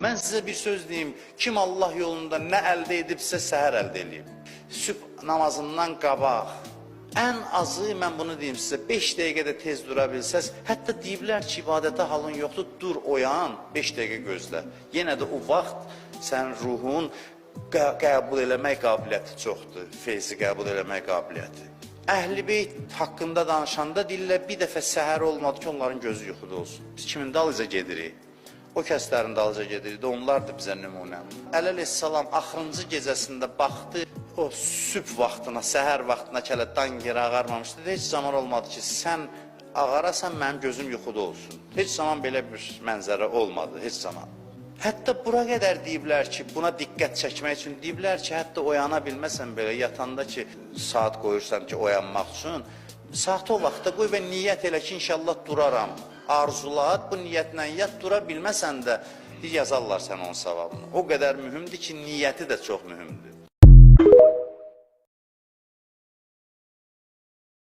Mən sizə bir söz deyim, kim Allah yolunda nə əldə edibsə səhər əldə edib. Sübh namazından qabaq, ən azı mən bunu deyim sizə, 5 dəqiqədə tez dura bilsəz, hətta deyiblər ki, ibadətə halın yoxdur, dur oyan, 5 dəqiqə gözlə. Yenə də o vaxt sənin ruhun qəbul eləmək qabiliyyəti çoxdur, feyzi qəbul eləmək qabiliyyəti. Əhl-i Beyt haqqında danışanda deyirlər, bir dəfə səhər olmadı ki, onların gözü yuxuda olsun. Biz kimin dalınca gedirik? O kəslərin dalınca gedirik, onlardır bizə nümunə. Əli əleyhissalam axırıncı gecəsində baxdı, o sübh vaxtına, səhər vaxtına ki, hələ dan yeri ağarmamışdı. Heç zaman olmadı ki, sən ağarasan, mənim gözüm yuxuda olsun. Heç zaman belə bir mənzərə olmadı, heç zaman. Hətta bura qədər deyiblər ki, buna diqqət çəkmək üçün deyiblər ki, hətta oyana bilməsən belə, yatanda ki, saat qoyursan ki, oyanmaq üçün, saat o vaxtda qoy və niyyət elə ki, inşallah duraram. Arzulat, bu niyyətlə yat, dura bilməsən də yazarlar sən onun savabını. O qədər mühümdür ki, niyyəti də çox mühümdür.